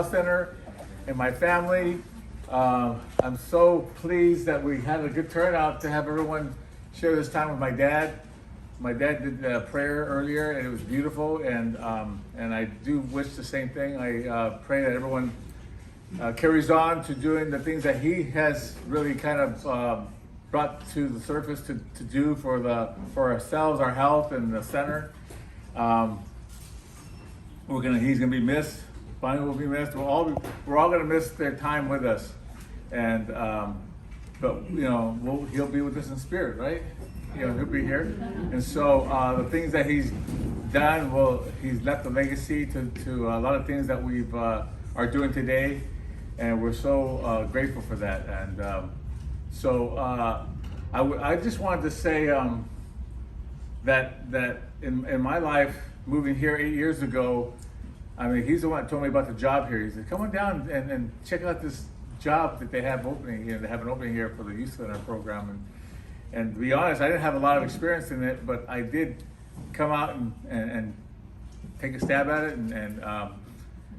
Center and my family. I'm so pleased that we had a good turnout to have everyone share this time with my dad. My dad did a prayer earlier, and it was beautiful. And I do wish the same thing. I pray that everyone carries on to doing the things that he has really kind of brought to the surface to do for ourselves, our health, and the center. He's gonna be missed. Bonnie will be missed. We're all gonna miss their time with us, and but he'll be with us in spirit, right? He'll be here, and so the things that he's done, he's left a legacy to a lot of things that we've are doing today, and we're so grateful for that. And I just wanted to say that in my life, moving here 8 years ago, I mean, he's the one that told me about the job here. He said, come on down and check out this job that they have opening here. They have an opening here for the Youth Center program. And to be honest, I didn't have a lot of experience in it, but I did come out and take a stab at it. And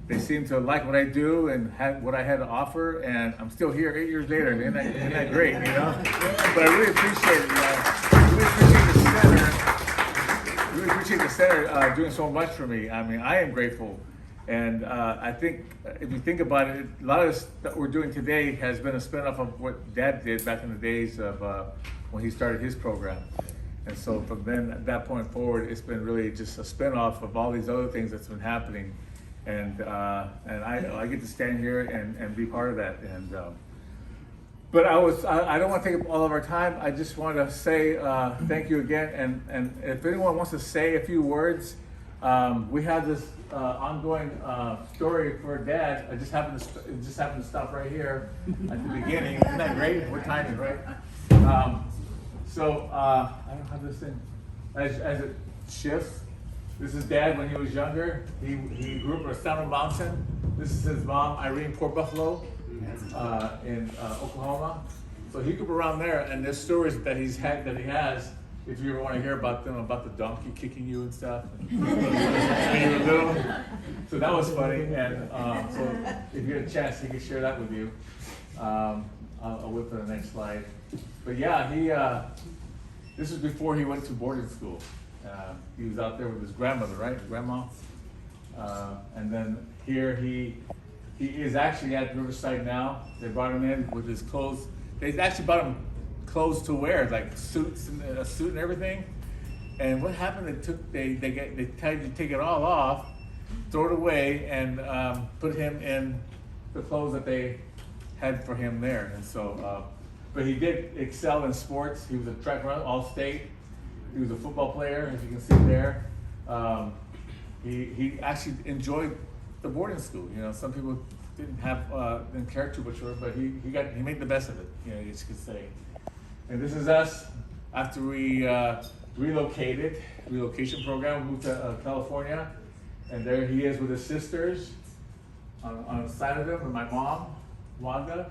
they seem to like what I do and what I had to offer. And I'm still here 8 years later. Isn't that great, you know? But I really appreciate it. I really appreciate the center doing so much for me. I mean, I am grateful. And I think if you think about it, a lot of this that we're doing today has been a spinoff of what Dad did back in the days of when he started his program. And so from then, at that point forward, it's been really just a spinoff of all these other things that's been happening. And I get to stand here and be part of that. And but I don't want to take up all of our time. I just want to say thank you again. And if anyone wants to say a few words, we have this ongoing story for Dad. It just happened to stop right here at the beginning. Isn't that great? What time is right? I don't have this thing. As it shifts, this is Dad when he was younger. He grew up in Santa Mountain. This is his mom, Irene Port Buffalo, in Oklahoma. So he grew up around there, and there's stories that he has. If you ever want to hear about them, about the donkey kicking you and stuff, when you were little. So that was funny, and so if you get a chance, he can share that with you. I'll wait for the next slide. But yeah, this was before he went to boarding school. He was out there with his grandmother, right? Grandma. And then here he is actually at Riverside now. They brought him in with his clothes. They actually brought him clothes to wear, like suits and a suit and everything. And what happened? They tried to take it all off, throw it away, and put him in the clothes that they had for him there. And so, but he did excel in sports. He was a track runner, all-state. He was a football player, as you can see there. He actually enjoyed the boarding school. You know, some people didn't care too much for it, but he made the best of it. You know, you could say. And this is us after we relocation program, moved to California, and there he is with his sisters on the side of him, and my mom, Wanda,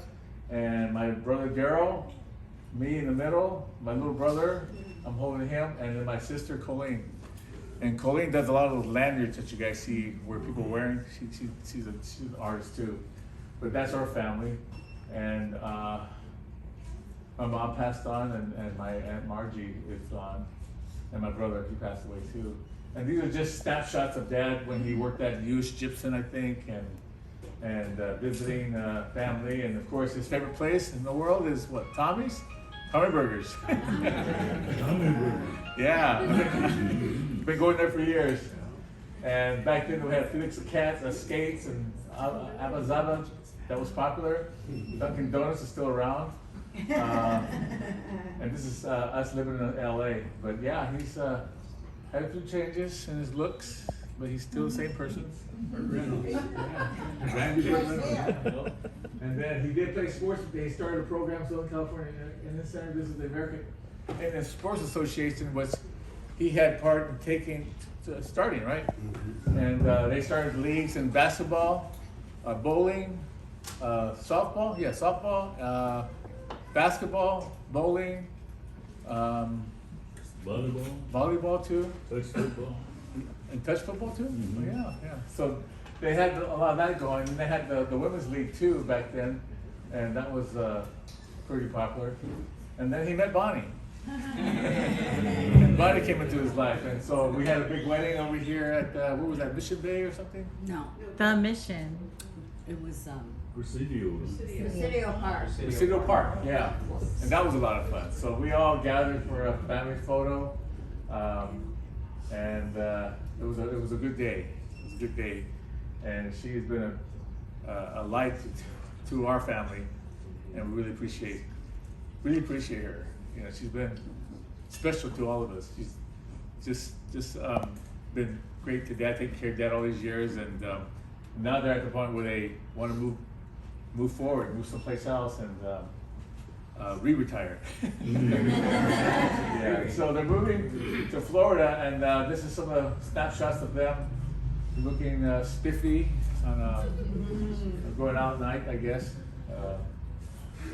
and my brother Daryl, me in the middle, my little brother, I'm holding him, and then my sister Colleen. And Colleen does a lot of those lanyards that you guys see where people are wearing. She's an artist too. But that's our family. And my mom passed on, and my Aunt Margie is gone, and my brother, he passed away too. And these are just snapshots of Dad when he worked at US Gypsum, I think, and visiting family. And of course, his favorite place in the world is what? Tommy's? Tommy Burgers. Yeah, been going there for years. And back then we had Felix the Cat, Skates, and Abba Zaba. That was popular. Dunkin' Donuts is still around. And this is us living in LA. But yeah, he's had a few changes in his looks, but he's still the same person. And then he did play sports. They started a program in Southern California in this center. This is the American Sports Association, which he had part in starting, right? And they started leagues in basketball, bowling, softball, basketball, bowling, volleyball too. Touch football. And touch football too? Mm-hmm. Oh, yeah. So they had a lot of that going, and they had the women's league too back then, and that was pretty popular. And then he met Bonnie. And Bonnie came into his life, and so we had a big wedding over here at what was that, Mission Bay or something? No, The Mission. it was, Presidio. Presidio Park. Presidio Park, yeah. And that was a lot of fun. So we all gathered for a family photo, and it was a good day. It was a good day, and she's been a light to our family, and we really appreciate her. You know, she's been special to all of us. She's just been great to Dad, taking care of Dad all these years, and now they're at the point where they want to move forward, move someplace else, and re-retire. Yeah, so they're moving to Florida, and this is some of the snapshots of them looking spiffy on going out at night, I guess.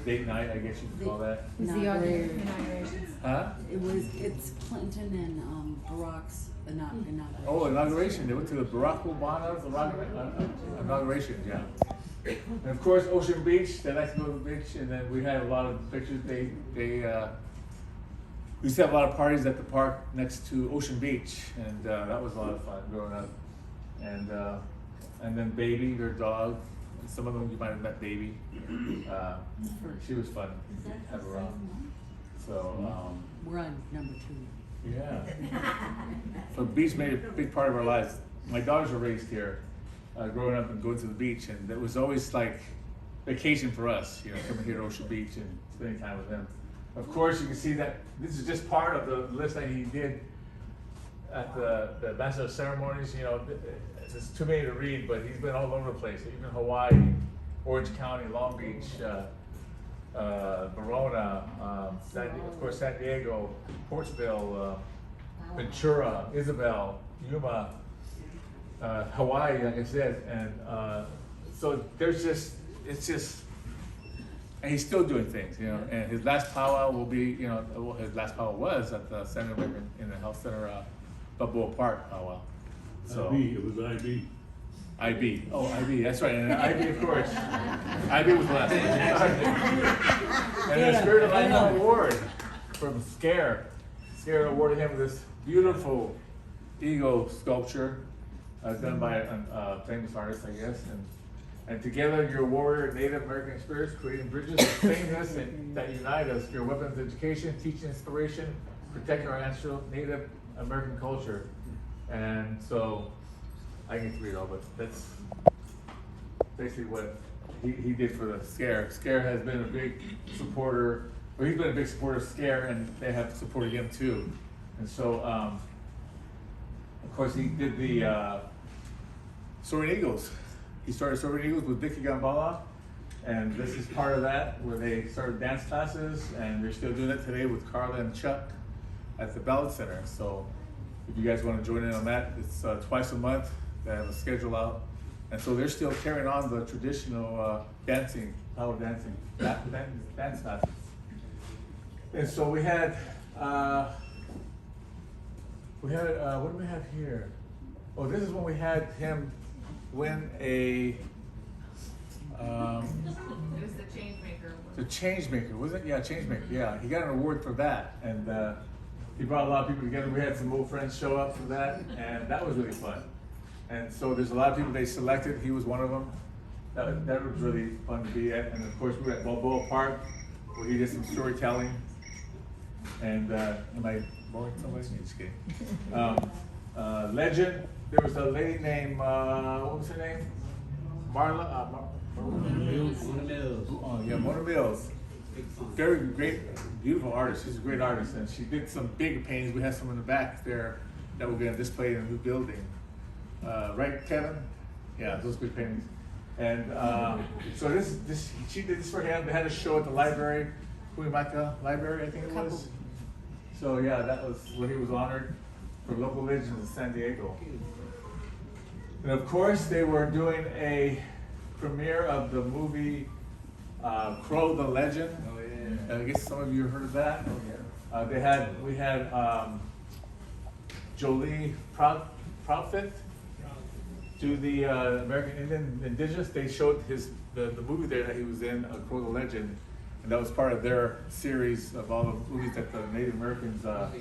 Date night, I guess you could call that. It's the inauguration. Huh? It's Clinton and Barack's inauguration. Oh, inauguration. They went to the Barack Obama's inauguration, yeah. And of course, Ocean Beach. They like to go to the beach, and then we had a lot of pictures. We used to have a lot of parties at the park next to Ocean Beach, and that was a lot of fun growing up. And then Baby, their dog. Some of them you might have met Baby. She was fun to have around. So We're on number 2. yeah. So beach made a big part of our lives. My daughters were raised here, growing up and going to the beach, and it was always like vacation for us, you know, coming here to Ocean Beach and spending time with them. Of course, you can see that this is just part of the list that he did at the Master of Ceremonies. You know, it's too many to read, but he's been all over the place, even Hawaii, Orange County, Long Beach, Verona, of course San Diego, Portsville, Ventura, Isabel, Yuma, Hawaii, like I said, and so and he's still doing things, you know. And his last powwow will be, you know, his last powwow was at the Center in the Health Center, Balboa Park powwow. So IB, it was IB. IB. Oh, IB. That's right. And IB, of course. IB was the last one. And the Spirit of Life Award from Scare. Scare awarded him this beautiful eagle sculpture done by a famous artist, I guess. And together, your warrior Native American spirits, creating bridges of sameness that unite us. Your weapons of education, teaching, inspiration, protecting our ancestral Native American culture. And so, I can read it all, but that's basically what he did for the Scare. Scare has been a big supporter, or he's been a big supporter of Scare, and they have supported him too. And so, of course, he did the Soaring Eagles. He started Soaring Eagles with Vicky Gambala, and this is part of that, where they started dance classes, and they're still doing it today with Carla and Chuck at the Ballot Center. So, if you guys want to join in on that, it's twice a month. They have a schedule out, and so they're still carrying on the traditional dancing, power dancing, dance classes. And so we had what do we have here? Oh, this is when we had him win a. It was the Changemaker Award. The Changemaker, was it? Yeah, Changemaker. Yeah, he got an award for that, and he brought a lot of people together. We had some old friends show up for that, and that was really fun. And so there's a lot of people they selected. He was one of them. That was really fun to be at. And of course, we were at Balboa Park, where he did some storytelling. And am I boring somebody? Just kidding. Legend. There was a lady named what was her name? Marla. Mona Mills. Oh yeah, Mona Mills. Very great, beautiful artist. She's a great artist, and she did some big paintings. We have some in the back there that we're going to display in a new building. Right, Kevin? Yeah, those big paintings. And so she did this for him. They had a show at the library, Huimaka Library, I think it was. So yeah, that was where he was honored for local legends in San Diego. And of course, they were doing a premiere of the movie Crow the Legend. Oh yeah. I guess some of you have heard of that. Oh yeah. We had Jolie Proudfit. to the American Indian Indigenous. They showed the movie there that he was in, Crow the Legend, and that was part of their series of all the movies that the Native Americans are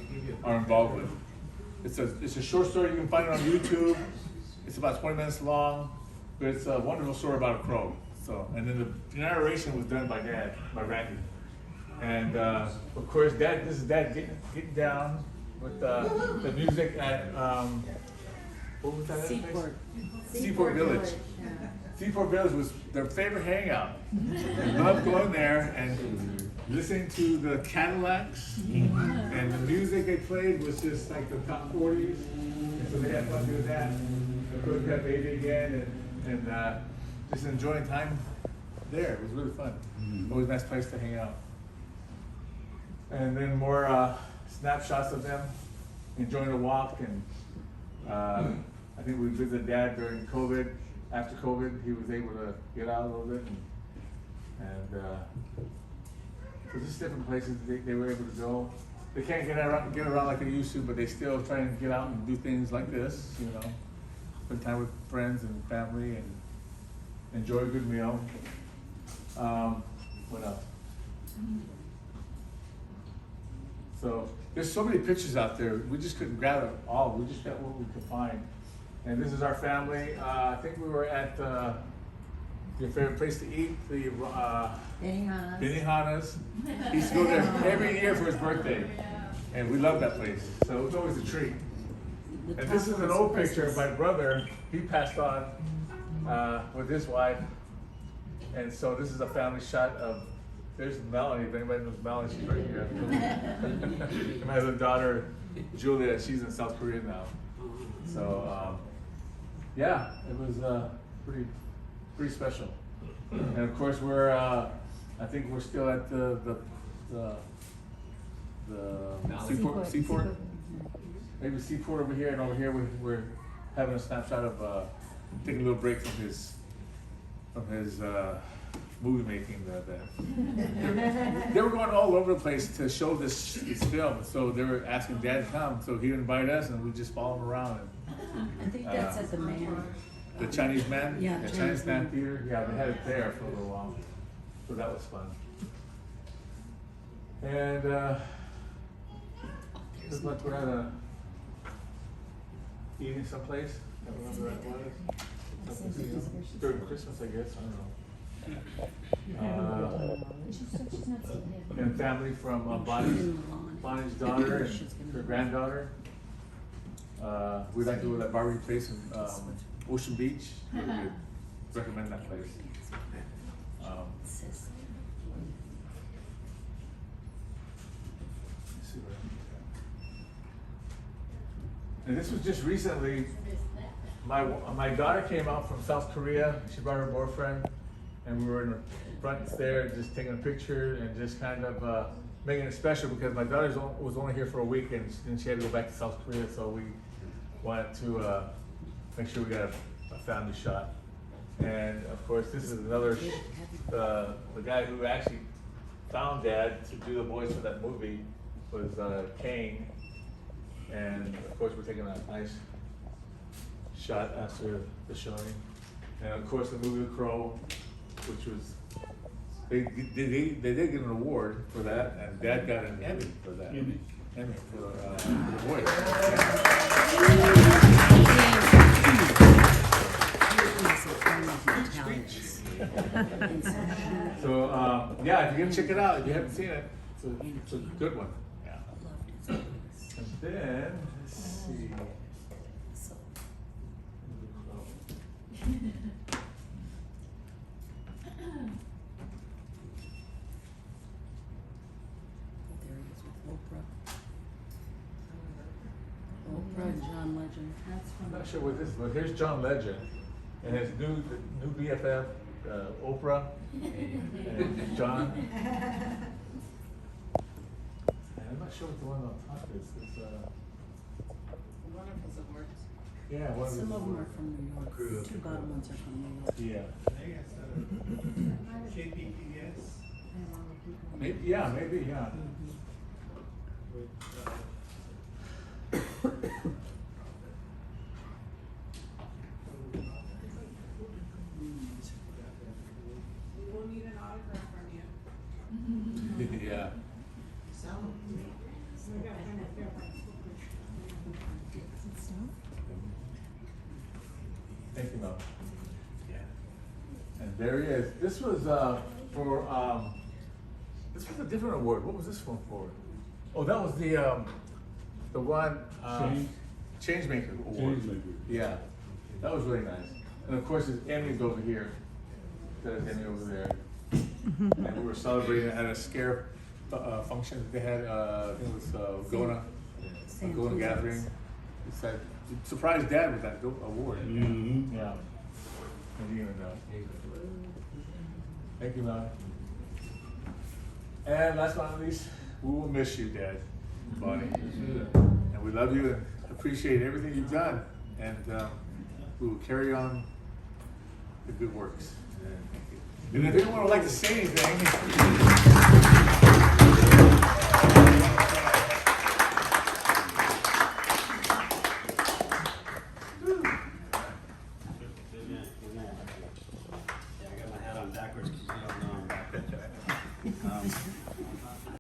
involved with. It's a short story. You can find it on YouTube. It's about 20 minutes long, but it's a wonderful story about a crow. So, and then the narration was done by Randy. And of course, this is Dad getting down with the music at what was that other place? Seaport Village. Seaport Village was their favorite hangout. They loved going there and listening to the Cadillacs, and the music they played was just like the top 40s. And so they had fun doing that. Of course, we had Baby again, and just enjoying time there. It was really fun. Always a nice place to hang out. And then more snapshots of them enjoying the walk. And I think we visited Dad during COVID. After COVID, he was able to get out a little bit. And so just different places they were able to go. They can't get around like they used to, but they still try and get out and do things like this, you know. Spend time with friends and family and enjoy a good meal. What else? So there's so many pictures out there. We just couldn't grab it all. We just got what we could find. And this is our family. I think we were at your favorite place to eat, the Benihana's. He used to go there every year for his birthday, and we love that place. So it was always a treat. And this is an old picture of my brother. He passed on with his wife, and so this is a family shot of. There's Melanie. If anybody knows Melanie, she's right here. And my other daughter, Julia, she's in South Korea now. So yeah, it was pretty special. And of course, I think we're still at the Seaport. Maybe Seaport over here, and over here we're having a snapshot of taking a little break from his movie making. They were going all over the place to show this film, so they were asking Dad to come, so he invited us, and we just followed him around. I think that's at the man. The Chinese Man? Yeah, The Chinese Chinese Man Man. Theater? Yeah, they had it there for a little while. So that was fun. And looks like we're at eating someplace. I don't remember where it was. During Christmas, I guess. I don't know. And family from Bonnie's daughter and her granddaughter. We like to go to that barbecue place in Ocean Beach. Really good. Recommend that place. Let's see what I can- And this was just recently. My daughter came out from South Korea. She brought her boyfriend, and we were in the front there just taking a picture and just kind of making it special because my daughter was only here for a week and she had to go back to South Korea, so we wanted to make sure we got a family shot. And of course, this is another, the guy who actually found Dad to do the voice for that movie was Kane. And of course, we're taking a nice shot after the showing. And of course, the movie The Crow, which was, they did get an award for that, and Dad got an Emmy for that. Emmy for the voice. So yeah, if you can check it out, if you haven't seen it, it's a good one. Yeah. And then let's see. Oprah and John Legend. That's I'm from. not sure what this is, but here's John Legend and his new BFF, Oprah and John. And I'm not sure what the one on top is. It's, One of his awards. yeah, one Some of them are them. from New York. Two bottom ones are from New York. Yeah. KPPS. Maybe, yeah, maybe, yeah. there he is. This was for this was a different award. What was this one for? Oh, that was the one Changemaker Award. Changemaker. Yeah, that was really nice. And of course, his Emmy's over here. There's Emmy over there. And we were celebrating at a scare function that they had. I think it was Gona Santa gathering. Claus. He said, surprised Dad with that award. Mm-hmm. Yeah. I didn't even know. Thank you, Mom. And last but not least, we will miss you, Dad, Bonnie. And we love you and appreciate everything you've done. And we will carry on the good works. And if anyone would like to say anything, Yeah, I got my hat on backwards because you don't know I'm backwards.